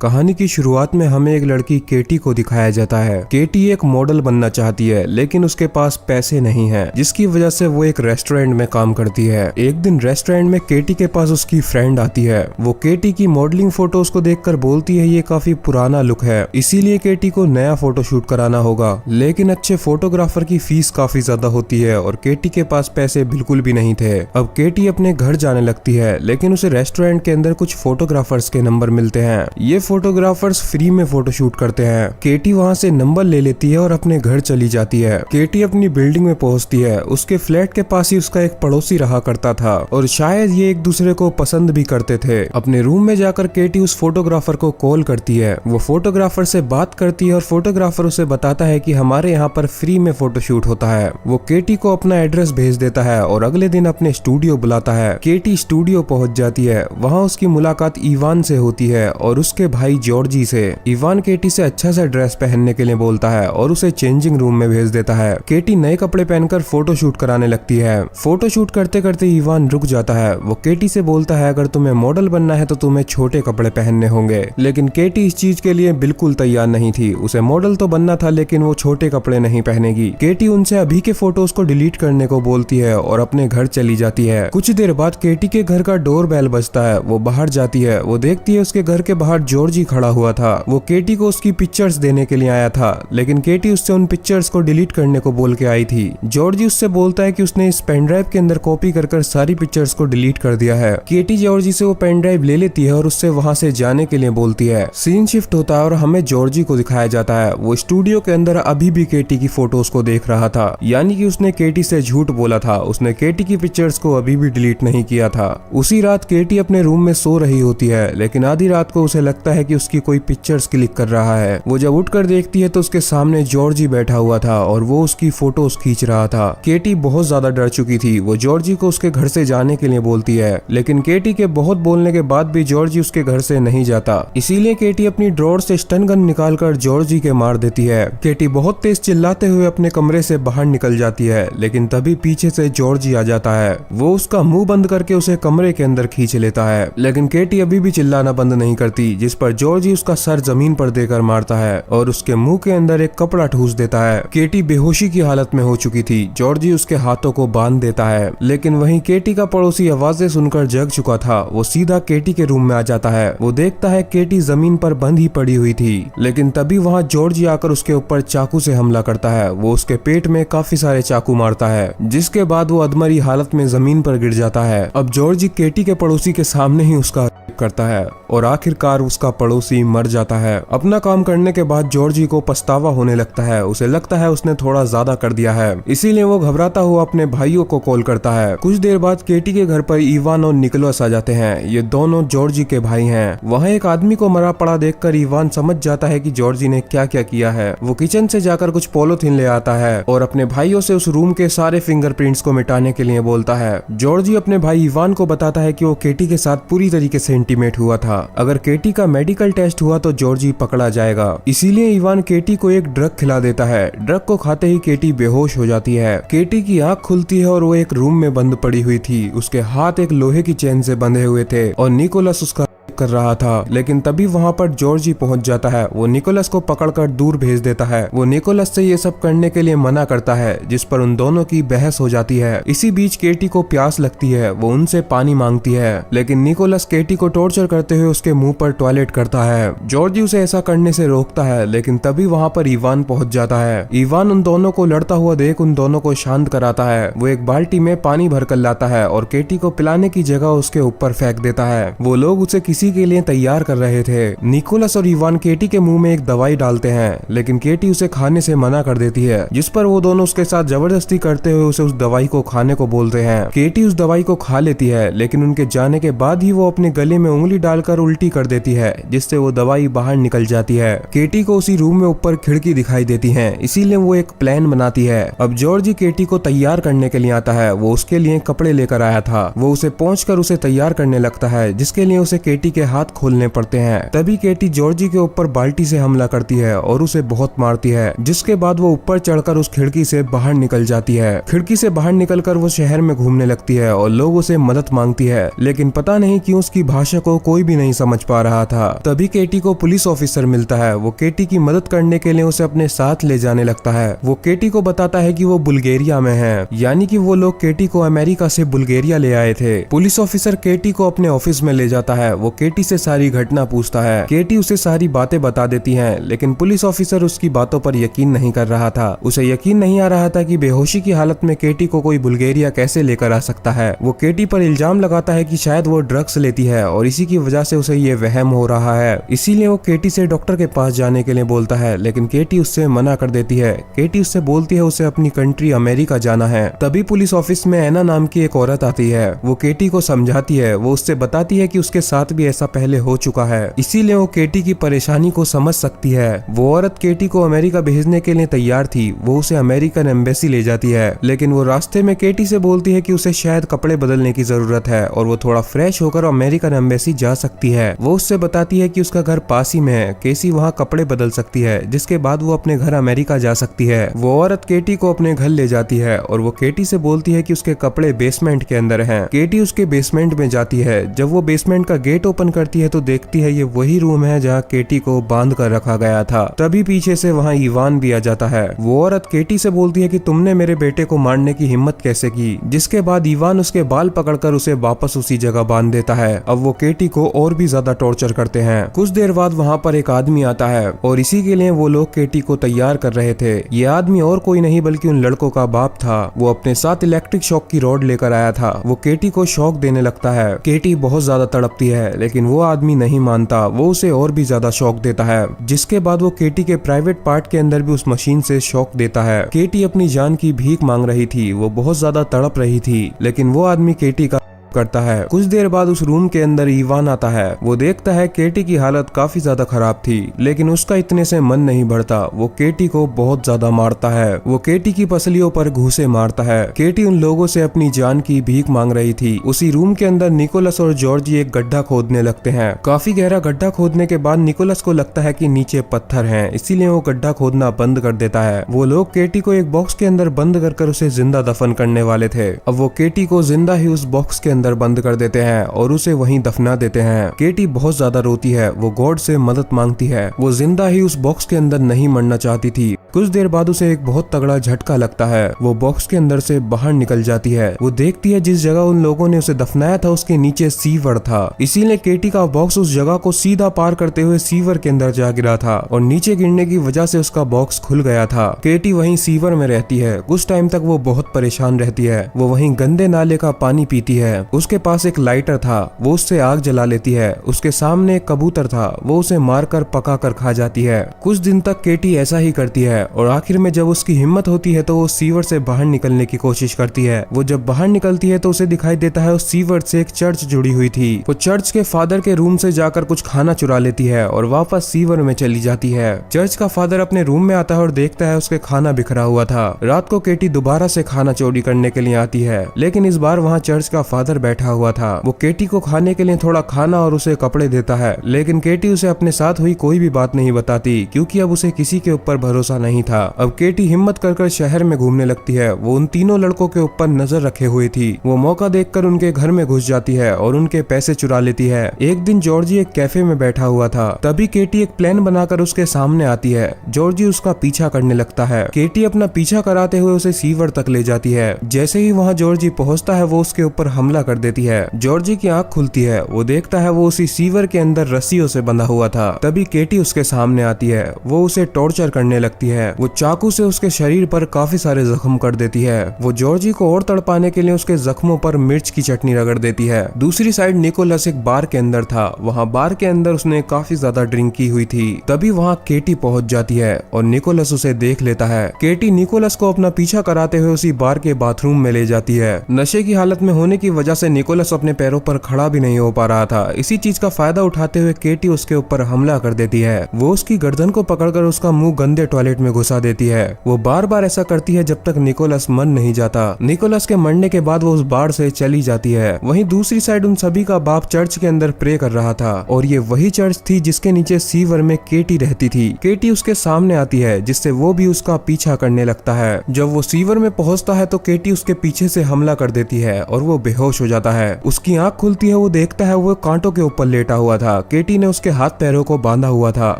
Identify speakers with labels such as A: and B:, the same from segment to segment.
A: कहानी की शुरुआत में हमें एक लड़की केटी को दिखाया जाता है। केटी एक मॉडल बनना चाहती है, लेकिन उसके पास पैसे नहीं हैं, जिसकी वजह से वो एक रेस्टोरेंट में काम करती है। एक दिन रेस्टोरेंट में केटी के पास उसकी फ्रेंड आती है। वो केटी की मॉडलिंग फोटोज को देखकर बोलती है ये काफी पुराना लुक है, इसीलिए केटी को नया फोटो शूट कराना होगा। लेकिन अच्छे फोटोग्राफर की फीस काफी ज्यादा होती है और केटी के पास पैसे बिल्कुल भी नहीं थे। अब केटी अपने घर जाने लगती है, लेकिन उसे रेस्टोरेंट के अंदर कुछ फोटोग्राफर्स के नंबर मिलते हैं। ये फोटोग्राफर्स फ्री में फोटो शूट करते हैं। केटी वहाँ से नंबर ले लेती है और अपने घर चली जाती है। केटी अपनी बिल्डिंग में पहुँचती है। उसके फ्लैट के पास ही उसका एक पड़ोसी रहा करता था और शायद ये एक दूसरे को पसंद भी करते थे। अपने रूम में जाकर केटी उस फोटोग्राफर को कॉल करती है। वो फोटोग्राफर से बात करती है और फोटोग्राफर उसे बताता है कि हमारे यहाँ पर फ्री में फोटो शूट होता है। वो केटी को अपना एड्रेस भेज देता है और अगले दिन अपने स्टूडियो बुलाता है। केटी स्टूडियो पहुँच जाती है। वहाँ उसकी मुलाकात इवान से होती है और उसके भाई जॉर्जी से। इवान केटी से अच्छा सा ड्रेस पहनने के लिए बोलता है और उसे चेंजिंग रूम में भेज देता है। केटी नए कपड़े पहनकर फोटो शूट कराने लगती है। फोटो शूट करते करते इवान रुक जाता है। वो केटी से बोलता है अगर तुम्हें मॉडल बनना है तो तुम्हें छोटे कपड़े पहनने होंगे। लेकिन केटी इस चीज के लिए बिल्कुल तैयार नहीं थी। उसे मॉडल तो बनना था, लेकिन वो छोटे कपड़े नहीं पहनेगी। केटी उनसे अभी के फोटोज को डिलीट करने को बोलती है और अपने घर चली जाती है। कुछ देर बाद केटी के घर का डोर बेल बजता है। वो बाहर जाती है। वो देखती है उसके घर के बाहर जॉर्जी खड़ा हुआ था। वो केटी को उसकी पिक्चर्स देने के लिए आया था, लेकिन केटी उससे उन पिक्चर्स को डिलीट करने को बोल के आई थी। जॉर्जी उससे बोलता है कि उसने इस पेन ड्राइव के अंदर कॉपी कर सारी पिक्चर्स को डिलीट कर दिया है। केटी जॉर्जी से वो पेन ड्राइव ले लेती है और उससे वहां से जाने के लिए बोलती है। सीन शिफ्ट होता है और हमें जॉर्जी को दिखाया जाता है। वो स्टूडियो के अंदर अभी भी केटी की फोटोज को देख रहा था, यानी कि उसने केटी से झूठ बोला था। उसने केटी की पिक्चर्स को अभी भी डिलीट नहीं किया था। उसी रात केटी अपने रूम में सो रही होती है, लेकिन आधी रात को उसे लगता है कि उसकी कोई पिक्चर्स क्लिक कर रहा है। वो जब उठकर देखती है तो उसके सामने जॉर्जी बैठा हुआ था और वो उसकी फोटोज खींच रहा था। केटी बहुत ज्यादा डर चुकी थी। वो जॉर्जी को उसके घर से जाने के लिए बोलती है, लेकिन केटी के बहुत बोलने के बाद भी जॉर्जी उसके घर से नहीं जाता। इसीलिए केटी अपनी ड्रॉर से स्टन गन निकालकर जॉर्जी के मार देती है। केटी बहुत तेज चिल्लाते हुए अपने कमरे से बाहर निकल जाती है, लेकिन तभी पीछे से जॉर्जी आ जाता है। वो उसका मुंह बंद करके उसे कमरे के अंदर खींच लेता है, लेकिन केटी अभी भी चिल्लाना बंद नहीं करती, जिस पर जॉर्जी उसका सर जमीन पर देकर मारता है और उसके मुंह के अंदर एक कपड़ा ठूस देता है। केटी बेहोशी की हालत में हो चुकी थी। जॉर्जी उसके हाथों को बांध देता है, लेकिन वहीं केटी का पड़ोसी आवाजें सुनकर जग चुका था। वो सीधा केटी के रूम में आ जाता है। वो देखता है केटी जमीन पर बंद ही पड़ी हुई थी, लेकिन तभी वहाँ जॉर्जी आकर उसके ऊपर चाकू से हमला करता है। वो उसके पेट में काफी सारे चाकू मारता है, जिसके बाद वो अधमरी हालत में जमीन पर गिर जाता है। अब जॉर्जी केटी के पड़ोसी के सामने ही उसका करता है और आखिरकार उसका पड़ोसी मर जाता है। अपना काम करने के बाद जॉर्जी को पछतावा होने लगता है। उसे लगता है उसने थोड़ा ज्यादा कर दिया है, इसीलिए वो घबराता हुआ अपने भाइयों को कॉल करता है। कुछ देर बाद केटी के घर पर इवान और निकोलस आ जाते हैं। ये दोनों जॉर्जी के भाई हैं। वहाँ एक आदमी को मरा पड़ा देखकर इवान समझ जाता है कि जॉर्जी ने क्या क्या किया है। वो किचन से जाकर कुछ पॉलीथिन ले आता है और अपने भाइयों से उस रूम के सारे फिंगरप्रिंट्स को मिटाने के लिए बोलता है। जॉर्जी अपने भाई इवान को बताता है कि वो केटी के साथ पूरी तरीके से इंटीमेट हुआ था। अगर केटी का मेडिकल टेस्ट हुआ तो जॉर्जी पकड़ा जाएगा। इसीलिए इवान केटी को एक ड्रग खिला देता है। ड्रग को खाते ही केटी बेहोश हो जाती है। केटी की आंख खुलती है और वो एक रूम में बंद पड़ी हुई थी। उसके हाथ एक लोहे की चेन से बंधे हुए थे और निकोलस उसका कर रहा था, लेकिन तभी वहाँ पर जॉर्जी पहुंच जाता है। वो निकोलस को पकड़कर दूर भेज देता है। वो निकोलस से ये सब करने के लिए मना करता है, जिस पर उन दोनों की बहस हो जाती है। इसी बीच केटी को प्यास लगती है। वो उनसे पानी मांगती है, लेकिन निकोलस केटी को टॉर्चर करते हुए उसके मुंह पर टॉयलेट करता है। जॉर्जी उसे ऐसा करने से रोकता है, लेकिन तभी वहाँ पर इवान पहुंच जाता है। इवान उन दोनों को लड़ता हुआ देख उन दोनों को शांत कराता है। वो एक बाल्टी में पानी भरकर लाता है और केटी को पिलाने की जगह उसके ऊपर फेंक देता है। वो लोग उसे किसी के लिए तैयार कर रहे थे। निकोलस और इवान केटी के मुंह में एक दवाई डालते हैं, लेकिन केटी उसे खाने से मना कर देती है, जिस पर वो दोनों उसके साथ जबरदस्ती करते हुए उसे उस दवाई को खाने को बोलते हैं। केटी उस दवाई को खा लेती है, लेकिन उनके जाने के बाद ही वो अपने गले में उंगली डालकर उल्टी कर देती है, जिससे वो दवाई बाहर निकल जाती है। केटी को उसी रूम में ऊपर खिड़की दिखाई देती है, इसीलिए वो एक प्लान बनाती है। अब जॉर्जी केटी को तैयार करने के लिए आता है। वो उसके लिए कपड़े लेकर आया था। वो उसे पहुंचकर उसे तैयार करने लगता है, जिसके लिए उसे केटी के हाथ खोलने पड़ते हैं। तभी केटी जॉर्जी के ऊपर बाल्टी से हमला करती है और उसे बहुत मारती है, जिसके बाद वो ऊपर चढ़कर उस खिड़की से बाहर निकल जाती है। खिड़की से बाहर निकलकर वो शहर में घूमने लगती है और लोगों से मदद मांगती है, लेकिन पता नहीं क्यों उसकी भाषा को कोई भी नहीं समझ पा रहा था। तभी केटी को पुलिस ऑफिसर मिलता है। वो केटी की मदद करने के लिए उसे अपने साथ ले जाने लगता है। वो केटी को बताता है कि वो बुल्गारिया में है, यानी कि वो लोग केटी को अमेरिका से बुल्गारिया ले आए थे। पुलिस ऑफिसर केटी को अपने ऑफिस में ले जाता है। वो केटी से सारी घटना पूछता है। केटी उसे सारी बातें बता देती है, लेकिन पुलिस ऑफिसर उसकी बातों पर यकीन नहीं कर रहा था। उसे यकीन नहीं आ रहा था कि बेहोशी की हालत में केटी को कोई बुल्गारिया कैसे लेकर आ सकता है। वो केटी पर इल्जाम लगाता है कि शायद वो ड्रग्स लेती है और इसी की वजह से उसे ये वहम हो रहा है। इसीलिए वो केटी से डॉक्टर के पास जाने के लिए बोलता है, लेकिन केटी उससे मना कर देती है। केटी उससे बोलती है उसे अपनी कंट्री अमेरिका जाना है। तभी पुलिस ऑफिस में एना नाम की एक औरत आती है। वो केटी को समझाती है। वो उससे बताती है कि उसके साथ भी ऐसा पहले हो चुका है, इसीलिए वो केटी की परेशानी को समझ सकती है। वो औरत केटी को अमेरिका भेजने के लिए तैयार थी। वो उसे अमेरिकन एम्बेसी ले जाती है, लेकिन वो रास्ते में केटी से बोलती है कि उसे शायद कपड़े बदलने की जरूरत है और वो थोड़ा फ्रेश होकर अमेरिकन एम्बेसी जा सकती है। वो उससे बताती है कि उसका घर पास ही में है, केसी वहाँ कपड़े बदल सकती है, जिसके बाद वो अपने घर अमेरिका जा सकती है। वो औरत केटी को अपने घर ले जाती है और वो केटी से बोलती है कि उसके कपड़े बेसमेंट के अंदर हैं। केटी उसके बेसमेंट में जाती है। जब वो बेसमेंट का गेट ओपन करती है तो देखती है ये वही रूम है जहाँ केटी को बांध कर रखा गया था। तभी पीछे से वहाँ इवान भी आ जाता है। वो औरत केटी से बोलती है कि तुमने मेरे बेटे को मारने की हिम्मत कैसे की, जिसके बाद इवान उसके बाल पकड़कर उसे वापस उसी जगह बांध देता है। अब वो केटी को और भी ज्यादा टॉर्चर करते हैं। कुछ देर बाद वहाँ पर एक आदमी आता है और इसी के लिए वो लोग केटी को तैयार कर रहे थे। ये आदमी और कोई नहीं बल्कि उन लड़कों का बाप था। वो अपने साथ इलेक्ट्रिक शॉक की रॉड लेकर आया था। वो केटी को शॉक देने लगता है। केटी बहुत ज्यादा तड़पती है, लेकिन वो आदमी नहीं मानता। वो उसे और भी ज्यादा शॉक देता है, जिसके बाद वो केटी के प्राइवेट पार्ट के अंदर भी उस मशीन से शॉक देता है। केटी अपनी जान की भीख मांग रही थी। वो बहुत ज्यादा तड़प रही थी, लेकिन वो आदमी केटी का करता है। कुछ देर बाद उस रूम के अंदर इवान आता है। वो देखता है केटी की हालत काफी ज्यादा खराब थी, लेकिन उसका इतने से मन नहीं बढ़ता। वो केटी को बहुत ज्यादा मारता है। वो केटी की पसलियों पर घूंसे मारता है। केटी उन लोगों से अपनी जान की भीख मांग रही थी। उसी रूम के अंदर निकोलस और जॉर्जी एक गड्ढा खोदने लगते हैं। काफी गहरा गड्ढा खोदने के बाद निकोलस को लगता है कि नीचे पत्थर हैं, इसीलिए वो गड्ढा खोदना बंद कर देता है। वो लोग केटी को एक बॉक्स के अंदर बंद कर उसे जिंदा दफन करने वाले थे। अब वो केटी को जिंदा ही उस बॉक्स के अंदर बंद कर देते हैं और उसे वहीं दफना देते हैं। केटी बहुत ज्यादा रोती है। वो गॉड से मदद मांगती है। वो जिंदा ही उस बॉक्स के अंदर नहीं मरना चाहती थी। कुछ देर बाद उसे एक बहुत तगड़ा झटका लगता है। वो बॉक्स के अंदर से बाहर निकल जाती है। वो देखती है जिस जगह उन लोगों ने उसे दफनाया था उसके नीचे सीवर था, इसीलिए केटी का बॉक्स उस जगह को सीधा पार करते हुए सीवर के अंदर जा गिरा था और नीचे गिरने की वजह से उसका बॉक्स खुल गया था। केटी वहीं सीवर में रहती है। कुछ टाइम तक वो बहुत परेशान रहती है। वो वहीं गंदे नाले का पानी पीती है। उसके पास एक लाइटर था। वो उससे आग जला लेती है। उसके सामने एक कबूतर था। वो उसे मारकर पकाकर खा जाती है। कुछ दिन तक केटी ऐसा ही करती है और आखिर में जब उसकी हिम्मत होती है तो वो सीवर से बाहर निकलने की कोशिश करती है। वो जब बाहर निकलती है तो उसे दिखाई देता है उस सीवर से एक चर्च जुड़ी हुई थी। वो चर्च के फादर के रूम से जाकर कुछ खाना चुरा लेती है और वापस सीवर में चली जाती है। चर्च का फादर अपने रूम में आता है और देखता है उसके खाना बिखरा हुआ था। रात को केटी दोबारा से खाना चोरी करने के लिए आती है, लेकिन इस बार वहाँ चर्च का फादर बैठा हुआ था। वो केटी को खाने के लिए थोड़ा खाना और उसे कपड़े देता है, लेकिन केटी उसे अपने साथ हुई कोई भी बात नहीं बताती, क्योंकि अब उसे किसी के ऊपर भरोसा नहीं था। अब केटी हिम्मत कर शहर में घूमने लगती है। वो उन तीनों लड़कों के ऊपर नजर रखे हुई थी। वो मौका देखकर उनके घर में घुस जाती है और उनके पैसे चुरा लेती है। एक दिन जॉर्जी एक कैफे में बैठा हुआ था। तभी केटी एक प्लान बनाकर उसके सामने आती है। जॉर्जी उसका पीछा करने लगता है। केटी अपना पीछा कराते हुए उसे सीवर तक ले जाती है। जैसे ही वहाँ जॉर्जी पहुँचता है वो उसके ऊपर हमला कर देती है। जॉर्जी की आंख खुलती है। वो देखता है वो उसी सीवर के अंदर रस्सियों से बंधा हुआ था। तभी केटी उसके सामने आती है। वो उसे टॉर्चर करने लगती है। वो चाकू से उसके शरीर पर काफी सारे जख्म कर देती है। वो जॉर्जी को और तड़पाने के लिए उसके जख्मों पर मिर्च की चटनी रगड़ देती है। दूसरी साइड निकोलस एक बार के अंदर था। वहाँ बार के अंदर उसने काफी ज्यादा ड्रिंक की हुई थी। तभी वहाँ केटी पहुंच जाती है और निकोलस उसे देख लेता है। केटी निकोलस को अपना पीछा कराते हुए उसी बार के बाथरूम में ले जाती है। नशे की हालत में होने की वजह से निकोलस अपने पैरों पर खड़ा भी नहीं हो पा रहा था। इसी चीज का फायदा उठाते हुए केटी उसके ऊपर हमला कर देती है। वो उसकी गर्दन को पकड़कर उसका मुंह गंदे टॉयलेट में घुसा देती है। वो बार बार ऐसा करती है जब तक निकोलस मर नहीं जाता। निकोलस के मरने के बाद वो उस बार से चली जाती है। वहीं दूसरी साइड उन सभी का बाप चर्च के अंदर प्रे कर रहा था और ये वही चर्च थी जिसके नीचे सीवर में केटी रहती थी। केटी उसके सामने आती है जिससे वो भी उसका पीछा करने लगता है। जब वो सीवर में पहुंचता है तो केटी उसके पीछे से हमला कर देती है और वो बेहोश हो जाता है। उसकी आंख खुलती है, वो देखता है वो कांटों के ऊपर लेटा हुआ था। केटी ने उसके हाथ पैरों को बांधा हुआ था।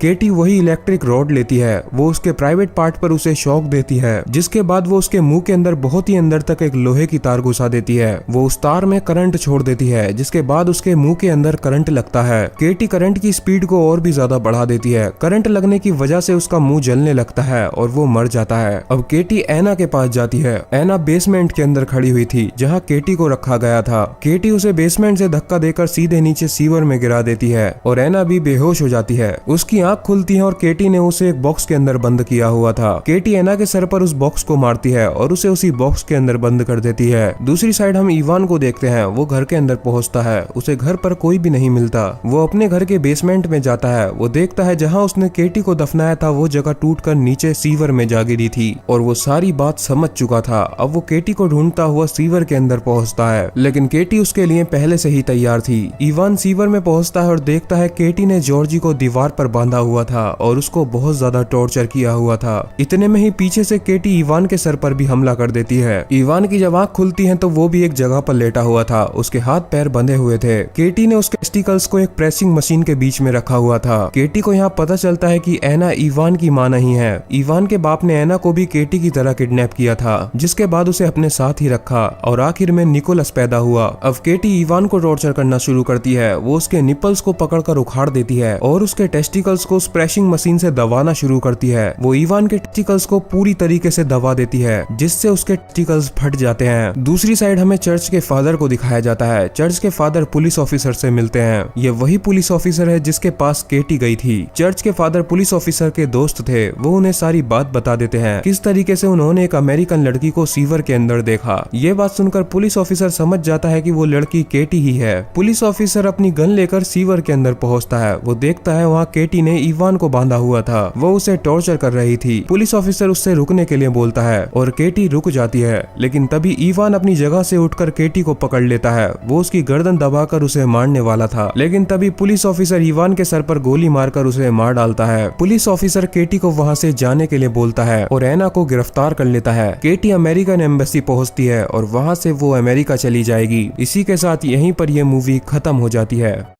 A: केटी वही इलेक्ट्रिक रॉड लेती है, वो उसके प्राइवेट पार्ट पर उसे शॉक देती है, जिसके बाद वो उसके मुंह के अंदर बहुत ही अंदर तक एक लोहे की तार घुसा देती है। वो उस तार में करंट छोड़ देती है जिसके बाद उसके मुंह के अंदर करंट लगता है। केटी करंट की स्पीड को और भी ज्यादा बढ़ा देती है। करंट लगने की वजह से उसका मुंह जलने लगता है और वो मर जाता है। अब केटी एना के पास जाती है। एना बेसमेंट के अंदर खड़ी हुई थी जहाँ केटी को रखा गया था। केटी उसे बेसमेंट से धक्का देकर सीधे नीचे सीवर में गिरा देती है और एना भी बेहोश हो जाती है। उसकी आंख खुलती है और केटी ने उसे एक बॉक्स के अंदर बंद किया हुआ था। केटी एना के सर पर उस बॉक्स को मारती है और उसे उसी बॉक्स के अंदर बंद कर देती है। दूसरी साइड हम इवान को देखते हैं। वो घर के अंदर पहुंचता है, उसे घर पर कोई भी नहीं मिलता। वो अपने घर के बेसमेंट में जाता है। वो देखता है जहाँ उसने केटी को दफनाया था वो जगह टूटकर नीचे सीवर में जा गिरी थी और वो सारी बात समझ चुका था। अब वो केटी को ढूंढता हुआ सीवर के अंदर पहुंचता है, लेकिन केटी उसके लिए पहले से ही तैयार थी। इवान सीवर में पहुंचता है और देखता है केटी ने जॉर्जी को दीवार पर बांधा हुआ था और उसको बहुत ज्यादा टॉर्चर किया हुआ था। इतने में ही पीछे से केटी इवान के सर पर भी हमला कर देती है। इवान की जब आंख खुलती है तो वो भी एक जगह पर लेटा हुआ था। उसके हाथ पैर बंधे हुए थे। केटी ने उसके टेस्टिकल्स को एक प्रेसिंग मशीन के बीच में रखा हुआ था। केटी को यहाँ पता चलता है कि एना इवान की मां नहीं है। इवान के बाप ने एना को भी केटी की तरह किडनैप किया था, जिसके बाद उसे अपने साथ ही रखा और आखिर में निकोलस पैदा हुआ। अब केटी इवान को टॉर्चर करना शुरू करती है। वो उसके निपल्स को पकड़कर उखाड़ देती है और उसके टेस्टिकल्स को प्रेसिंग मशीन से दबाना शुरू करती है। वो इवान के टेस्टिकल्स को पूरी तरीके से दबा देती है जिससे उसके टेस्टिकल्स फट जाते हैं। दूसरी साइड हमें चर्च के फादर को दिखाया जाता है। चर्च के फादर पुलिस ऑफिसर से मिलते हैं। ये वही पुलिस ऑफिसर है जिसके पास केटी गई थी। चर्च के फादर पुलिस ऑफिसर के दोस्त थे। वो उन्हें सारी बात बता देते हैं, किस तरीके से उन्होंने एक अमेरिकन लड़की को सीवर के अंदर देखा। ये बात सुनकर पुलिस ऑफिसर समझ जाता है कि वो लड़की केटी ही है। पुलिस ऑफिसर अपनी गन लेकर सीवर के अंदर पहुंचता है। वो देखता है वहाँ केटी ने इवान को बांधा हुआ था। वो उसे टॉर्चर कर रही थी। पुलिस ऑफिसर उससे रुकने के लिए बोलता है और केटी रुक जाती है, लेकिन तभी इवान अपनी जगह से उठकर केटी को पकड़ लेता है। वो उसकी गर्दन दबाकर उसे मारने वाला था, लेकिन तभी पुलिस ऑफिसर इवान के सर पर गोली मारकर उसे मार डालता है। पुलिस ऑफिसर केटी को वहाँ से जाने के लिए बोलता है और एना को गिरफ्तार कर लेता है। केटी अमेरिकन एम्बेसी पहुंचती है और वहाँ से वो अमेरिका चली जाएगी। इसी के साथ यहीं पर यह मूवी खत्म हो जाती है।